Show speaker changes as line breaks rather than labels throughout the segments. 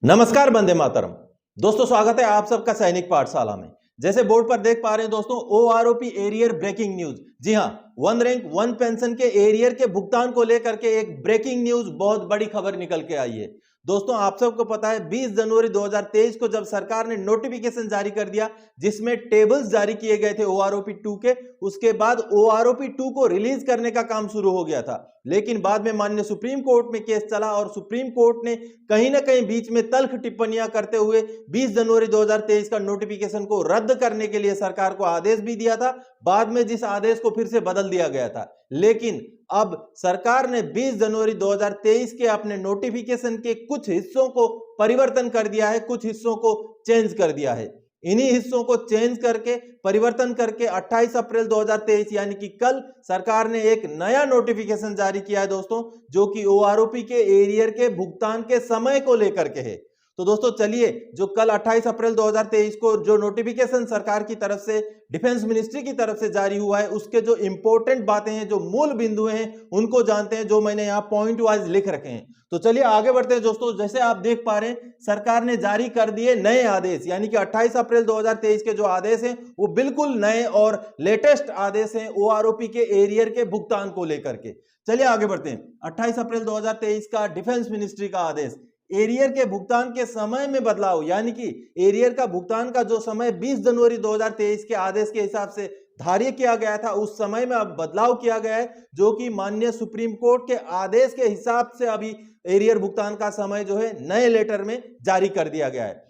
नमस्कार, वंदे मातरम। दोस्तों, स्वागत है आप सबका सैनिक पाठशाला में। जैसे बोर्ड पर देख पा रहे हैं दोस्तों, ओआरओपी एरियर ब्रेकिंग न्यूज। जी हां, वन रैंक वन पेंशन के एरियर के भुगतान को लेकर के एक ब्रेकिंग न्यूज, बहुत बड़ी खबर निकल के आई है। दोस्तों, आप सबको पता है 20 जनवरी 2023 को जब सरकार ने नोटिफिकेशन जारी कर दिया जिसमें टेबल्स जारी किए गए थे ओआरओपी 2 के, उसके बाद ओआरओपी 2 को रिलीज करने का काम शुरू हो गया था। लेकिन बाद में माननीय सुप्रीम कोर्ट में केस चला और सुप्रीम कोर्ट ने कहीं ना कहीं बीच में तल्ख टिप्पणियां करते हुए 20 जनवरी 2023 का नोटिफिकेशन को रद्द करने के लिए सरकार को आदेश भी दिया था। बाद में जिस आदेश को फिर से बदल दिया गया था, लेकिन अब सरकार ने 20 जनवरी 2023 के अपने नोटिफिकेशन के कुछ हिस्सों को परिवर्तन कर दिया है, कुछ हिस्सों को चेंज कर दिया है। इन्हीं हिस्सों को चेंज करके, परिवर्तन करके 28 अप्रैल 2023 यानी कि कल सरकार ने एक नया नोटिफिकेशन जारी किया है दोस्तों, जो कि ओआरओपी के एरियर के भुगतान के समय को लेकर के है। तो दोस्तों चलिए, जो कल 28 अप्रैल 2023 को जो नोटिफिकेशन सरकार की तरफ से, डिफेंस मिनिस्ट्री की तरफ से जारी हुआ है, उसके जो इंपॉर्टेंट बातें हैं, जो मूल बिंदु हैं, उनको जानते हैं, जो मैंने यहाँ पॉइंट वाइज लिख रखे हैं। तो चलिए आगे बढ़ते हैं दोस्तों। जैसे आप देख पा रहे हैं, सरकार ने जारी कर दिए नए आदेश, यानी कि 28 अप्रैल 2023 के जो आदेश हैं वो बिल्कुल नए और लेटेस्ट आदेश हैं ओआरओपी के एरियर के भुगतान को लेकर के। चलिए आगे बढ़ते हैं। 28 अप्रैल 2023 का डिफेंस मिनिस्ट्री का आदेश, एरियर के भुगतान के समय में बदलाव, यानी कि एरियर का भुगतान का जो समय 20 जनवरी 2023 के आदेश के हिसाब से धार्य किया गया था, उस समय में अब बदलाव किया गया है, जो कि माननीय सुप्रीम कोर्ट के आदेश के हिसाब से अभी एरियर भुगतान का समय जो है नए लेटर में जारी कर दिया गया है।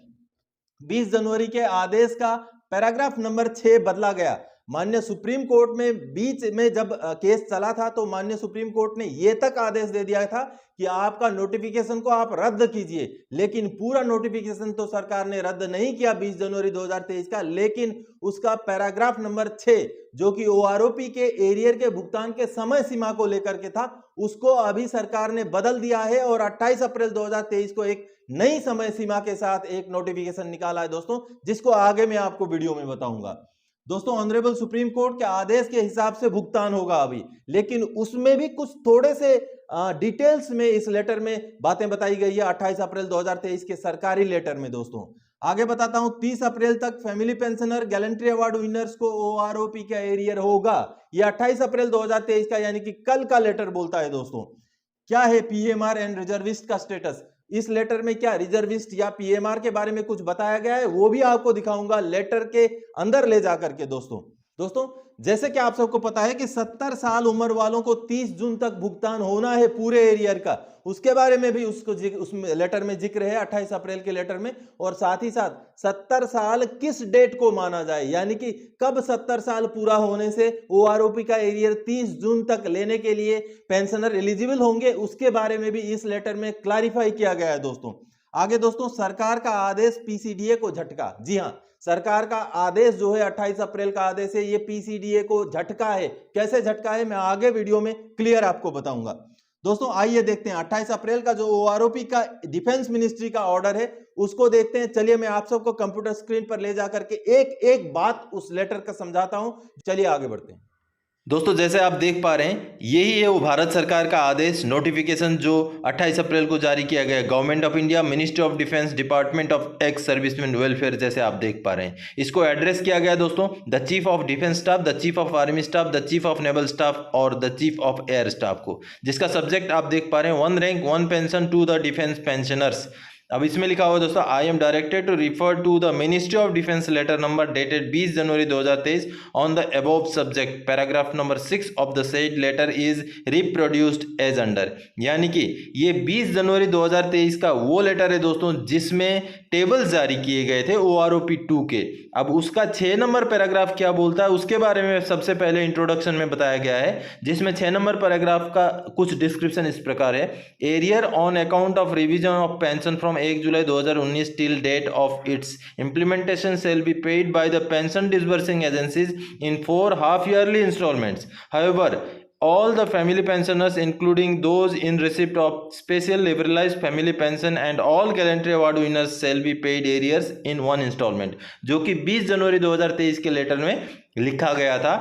20 जनवरी के आदेश का पैराग्राफ नंबर 6 बदला गया। माननीय सुप्रीम कोर्ट में बीच में जब केस चला था, तो माननीय सुप्रीम कोर्ट ने यह तक आदेश दे दिया था कि आपका नोटिफिकेशन को आप रद्द कीजिए, लेकिन पूरा नोटिफिकेशन तो सरकार ने रद्द नहीं किया 20 जनवरी 2023 का, लेकिन उसका पैराग्राफ नंबर 6 जो कि ओआरओपी के एरियर के भुगतान के समय सीमा को लेकर के था, उसको अभी सरकार ने बदल दिया है और 28 अप्रैल 2023 को एक नई समय सीमा के साथ एक नोटिफिकेशन निकाला है दोस्तों, जिसको आगे मैं आपको वीडियो में बताऊंगा। दोस्तों, ऑनरेबल सुप्रीम कोर्ट के आदेश के हिसाब से भुगतान होगा अभी, लेकिन उसमें भी कुछ थोड़े से डिटेल्स में इस लेटर में बातें बताई गई है 28 अप्रैल 2023 के सरकारी लेटर में। दोस्तों आगे बताता हूं, 30 अप्रैल तक family pensioner gallantry award winners को ओआरओपी का एरियर होगा। यह 28 अप्रैल 2023 का यानी कि कल का लेटर बोलता है। दोस्तों क्या है पीएमआर एंड रिजर्विस्ट का स्टेटस, इस लेटर में क्या रिजर्विस्ट या पीएमआर के बारे में कुछ बताया गया है, वो भी आपको दिखाऊंगा लेटर के अंदर ले जाकर के। दोस्तों जैसे कि आप सबको पता है कि 70 साल उम्र वालों को 30 जून तक भुगतान होना है पूरे एरियर का, उसके बारे में भी उस लेटर में जिक्र है 28 अप्रैल के लेटर में। और साथ ही साथ 70 साल किस डेट को माना जाए, यानी कि कब 70 साल पूरा होने से ओआरओपी का एरियर 30 जून तक लेने के लिए पेंशनर एलिजिबल होंगे, उसके बारे में भी इस लेटर में क्लैरिफाई किया गया है। दोस्तों आगे दोस्तों, सरकार का आदेश पीसीडीए को झटका। जी हां, सरकार का आदेश जो है 28 अप्रैल का आदेश है, ये पीसीडीए को झटका है। कैसे झटका है मैं आगे वीडियो में क्लियर आपको बताऊंगा। दोस्तों आइए देखते हैं 28 अप्रैल का जो ओआरओपी का डिफेंस मिनिस्ट्री का ऑर्डर है उसको देखते हैं। चलिए मैं आप सबको कंप्यूटर स्क्रीन पर ले जाकर के एक एक बात उस लेटर का समझाता हूं। चलिए आगे बढ़ते हैं। दोस्तों जैसे आप देख पा रहे हैं, यही है वो भारत सरकार का आदेश, नोटिफिकेशन जो 28 अप्रैल को जारी किया गया। Government of India, ministry of defence, department of ex serviceman welfare, जैसे आप देख पा रहे हैं। इसको एड्रेस किया गया दोस्तों the chief of defence staff, the chief of army staff, the chief of naval staff और the chief of air staff को, जिसका सब्जेक्ट आप देख पा रहे हैं, one rank one pension to the defence pensioners. अब इसमें लिखा हुआ दोस्तों, I am directed to refer to the ministry of defence letter number dated 20 January 2023 on the above subject, paragraph number 6 of the said letter is reproduced as under. यानी कि ये 20 January 2023 का वो लेटर है दोस्तों जिसमें टेबल्स जारी किए गए थे ओआरओपी 2 के। अब उसका 6 नंबर पैराग्राफ क्या बोलता है उसके बारे में सबसे पहले इंट्रोडक्शन में बताया गया है, जिसमें 6 नंबर पैराग्राफ का कुछ डिस्क्रिप्शन इस प्रकार है। Arrear on account of revision of pension from 1 July 2019 till date of its implementation shall be paid by the pension disbursing agencies in 4 half-yearly installments. However, all the family pensioners, including those in receipt of special liberalized family pension and all gallantry award winners, shall be paid arrears in one installment, जो कि 20 January 2023 के letter में लिखा गया था।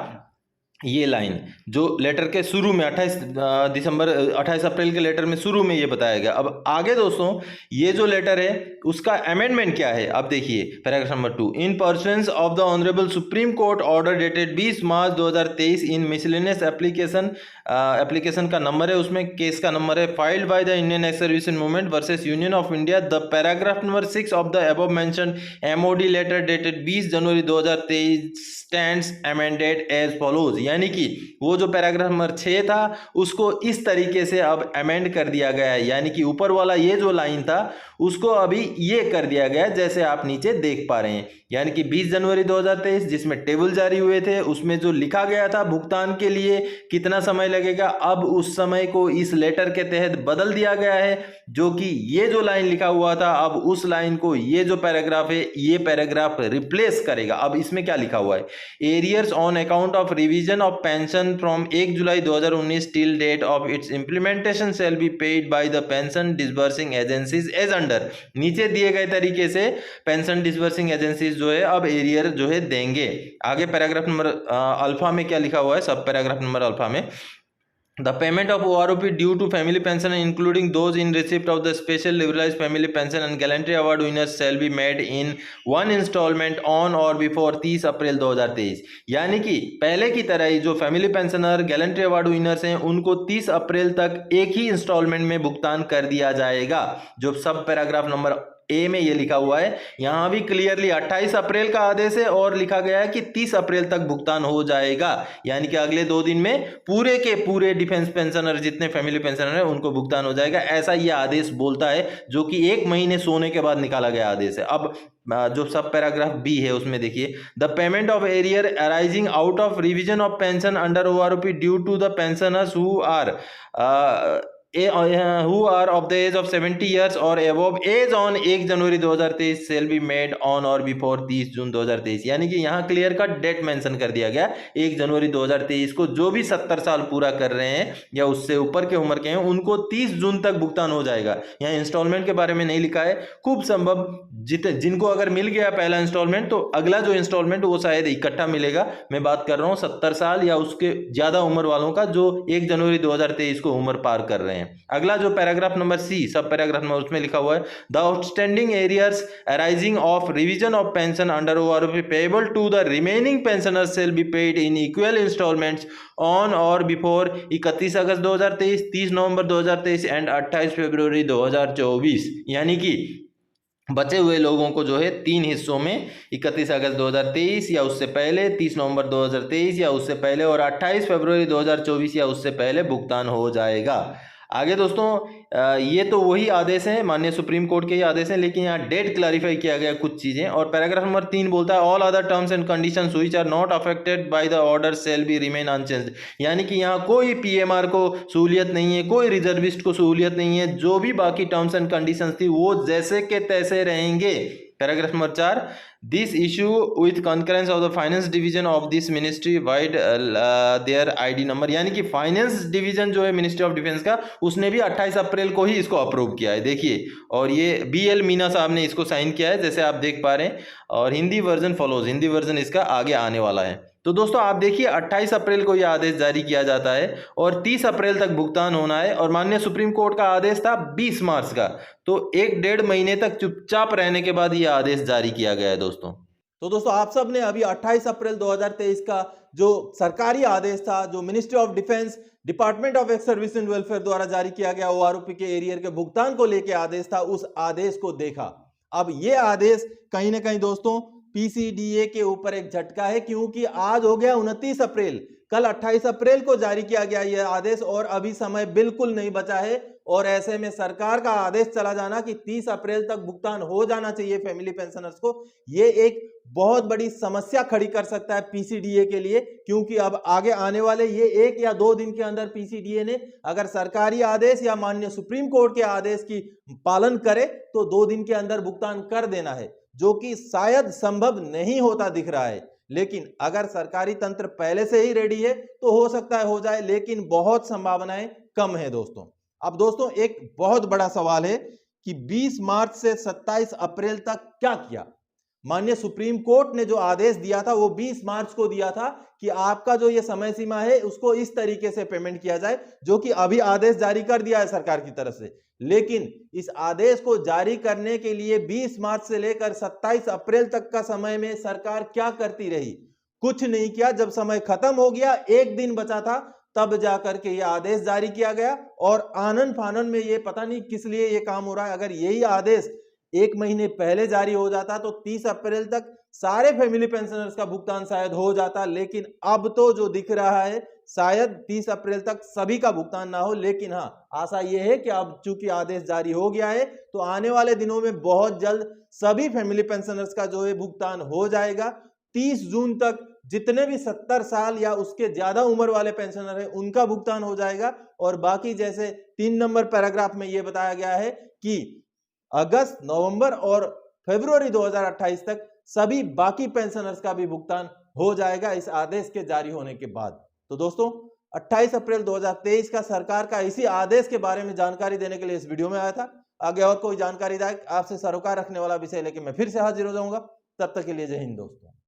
ये line जो letter के शुरू में 28 अप्रैल के लेटर में शुरू में ये बताया गया। अब आगे दोस्तों ये जो लेटर है उसका अमेंडमेंट क्या है, अब देखिए paragraph number 2, in pursuance of the honourable Supreme Court order dated 20 March 2023 in miscellaneous application का नंबर है, उसमें केस का नंबर है filed by the Indian ex services movement versus Union of India, the paragraph number 6 of the above mentioned MOD letter dated 20 January 2023 stands amended as follows. यानी कि वो जो paragraph number 6 था उसको इस तरीके से अब अमेंड कर दिया गया है, यानी कि ऊपर वाला ये जो लाइन था उसको अभी ये कर दिया गया है जैसे आप नीचे देख पा रहे हैं। यानी कि 20 जनवरी 2023 जिसमें टेबल जारी हुए थे उसमें जो लिखा गया था भुगतान के लिए कितना समय लगेगा, अब उस समय को इस लेटर के तहत बदल दिया गया है, जो कि ये जो लाइन लिखा हुआ था अब उस लाइन को ये जो पैराग्राफ है ये पैराग्राफ रिप्लेस करेगा। अब इसमें क्या लिखा हुआ है, arrears on account of revision of pension from 1 July 2019 till date of its implementation shall be paid by the pension disbursing agencies as under. नीचे दिए गए तरीके से पेंशन डिसबर्सिंग एजेंसीज जो है अब एरियर जो है देंगे। आगे पैराग्राफ नंबर अल्फा में क्या लिखा हुआ है, सब पैराग्राफ नंबर अल्फा में, the payment of OROP due to family pension including those in receipt of the special liberalized family pension and gallantry award winners shall be made in one installment on or before 30 अप्रैल 2023। यानी कि पहले की तरह ही जो family pensioner gallantry award winners हैं उनको 30 अप्रैल तक एक ही इंस्टॉलमेंट में भुगतान कर दिया जाएगा। जो सब पैराग्राफ नंबर ए में ये लिखा हुआ है, यहां भी क्लियरली 28 अप्रैल का आदेश है और लिखा गया है कि 30 अप्रैल तक भुगतान हो जाएगा, यानी कि अगले 2 दिन में पूरे के पूरे डिफेंस पेंशनर जितने फैमिली पेंशनर है उनको भुगतान हो जाएगा, ऐसा ये आदेश बोलता है, जो कि 1 महीने सोने के बाद निकाला गया आदेश है। अब जो सब पैराग्राफ बी है उसमें देखिए, the payment of arrear arising out of revision of pension under OROP due to the pensioners who are of the age of 70 years or above age on 1 January 2023 shall be made on or before 30 जून 2023। यानी कि यहाँ clear cut date mention कर दिया गया 1 जनवरी 2023 को जो भी 70 साल पूरा कर रहे हैं या उससे ऊपर के उम्र के हैं उनको 30 जून तक भुगतान हो जाएगा। यहाँ इंस्टॉलमेंट के बारे में नहीं लिखा है, खूब संभव जिनको अगर मिल गया पहला इंस्टॉलमेंट तो अगला जो इंस्टॉलमेंट वो शायद इकट्ठा मिलेगा। मैं बात कर रहा हूँ 70 साल या उसके ज्यादा उम्र वालों का जो 1 जनवरी 2023 को उम्र पार कर रहे हैं। अगला जो पैराग्राफ नंबर सी सब पैराग्राफ नंबर उसमें लिखा हुआ है, the outstanding arrears arising of revision of pension under OROP payable to the remaining pensioners shall be paid in equal instalments on or before 31 August 2023, 30 November 2023 and 28 February 2024। यानी कि बचे हुए लोगों को जो है 3 हिस्सों में 31 अगस्त 2023 या उससे पहले, 30 नवंबर 2023 या उससे पहले और 28 फरवरी 2024 या उससे पहले भुगतान हो जाएगा। आगे दोस्तों ये तो वही आदेश हैं, माननीय सुप्रीम कोर्ट के ही आदेश हैं, लेकिन यहाँ डेट क्लैरिफाई किया गया कुछ चीजें। और पैराग्राफ नंबर 3 बोलता है all other terms and conditions which are not affected by the order shall be remain unchanged. यानी कि यहाँ कोई पीएमआर को सहूलियत नहीं है, कोई रिजर्विस्ट को सहूलियत नहीं है, जो भी बाकी टर्म्स एंड कंडीशंस थी वो जैसे के तैसे रहेंगे। Paragraph number 4, this issue with concurrence of the finance division of this ministry vide their ID number. यानी कि फाइनेंस डिवीजन जो है मिनिस्ट्री ऑफ डिफेंस का उसने भी 28 अप्रैल को ही इसको अप्रूव किया है, देखिए। और ये BL मीना साहब ने इसको साइन किया है जैसे आप देख पा रहे हैं, और Hindi version follows, Hindi version इसका आगे आने वाला है। तो दोस्तों आप देखिए 28 अप्रैल को यह आदेश जारी किया जाता है और 30 अप्रैल तक भुगतान होना है, और माननीय सुप्रीम कोर्ट का आदेश था 20 मार्च का, तो 1-1.5 महीने तक चुपचाप रहने के बाद यह आदेश जारी किया गया है दोस्तों। तो दोस्तों आप सब ने अभी 28 अप्रैल 2023 का जो सरकारी आदेश था, जो ministry of defence department of ex service and welfare द्वारा जारी किया गया ओआरओपी के एरियर के भुगतान को लेकर आदेश था, उस आदेश को देखा। अब यह आदेश कहीं ना कहीं दोस्तों पीसीडीए के ऊपर एक झटका है, क्योंकि आज हो गया 29 अप्रैल, कल 28 अप्रैल को जारी किया गया यह आदेश और अभी समय बिल्कुल नहीं बचा है। और ऐसे में सरकार का आदेश चला जाना कि 30 अप्रैल तक भुगतान हो जाना चाहिए फैमिली पेंशनर्स को, ये एक बहुत बड़ी समस्या खड़ी कर सकता है पीसीडीए के लिए, क्योंकि अब आगे आने वाले ये 1 या 2 दिन के अंदर पीसीडीए ने अगर सरकारी आदेश या माननीय सुप्रीम कोर्ट के आदेश की पालन करे तो 2 दिन के अंदर भुगतान कर देना है, जो कि शायद संभव नहीं होता दिख रहा है। लेकिन अगर सरकारी तंत्र पहले से ही रेडी है तो हो सकता है हो जाए, लेकिन बहुत संभावनाएं कम है दोस्तों। अब दोस्तों एक बहुत बड़ा सवाल है कि 20 मार्च से 27 अप्रैल तक क्या किया। माननीय सुप्रीम कोर्ट ने जो आदेश दिया था वो 20 मार्च को दिया था कि आपका जो ये समय सीमा है उसको इस तरीके से पेमेंट किया जाए, जो कि अभी आदेश जारी कर दिया है सरकार की तरफ से। लेकिन इस आदेश को जारी करने के लिए 20 मार्च से लेकर 27 अप्रैल तक का समय में सरकार क्या करती रही? कुछ नहीं किया। जब समय खत्म हो गया, एक दिन बचा था, तब जाकर के ये आदेश जारी किया गया। और आनन फानन में ये पता नहीं किस लिए ये काम हो रहा है। अगर यही आदेश एक महीने पहले जारी हो जाता तो 30 अप्रैल तक सारे फैमिली पेंशनर्स का भुगतान शायद हो जाता। लेकिन अब तो जो दिख रहा है शायद 30 अप्रैल तक सभी का भुगतान ना हो। लेकिन हाँ, आशा यह है कि अब चूंकि आदेश जारी हो गया है तो आने वाले दिनों में बहुत जल्द सभी फैमिली पेंशनर्स का जो है भुगतान हो जाएगा। 30 जून तक जितने भी 70 साल या उसके ज्यादा उम्र वाले पेंशनर है उनका भुगतान हो जाएगा। और बाकी जैसे 3 नंबर पैराग्राफ में यह बताया गया है कि अगस्त, नवंबर और फरवरी 2028 तक सभी बाकी पेंशनर्स का भी भुगतान हो जाएगा इस आदेश के जारी होने के बाद। तो दोस्तों, 28 अप्रैल 2023 का सरकार का इसी आदेश के बारे में जानकारी देने के लिए इस वीडियो में आया था। आगे और कोई जानकारीदायक आपसे सरोकार रखने वाला विषय लेके मैं फिर से हाजिर हो जाऊंगा। तब तक के लिए जय हिंद दोस्तों।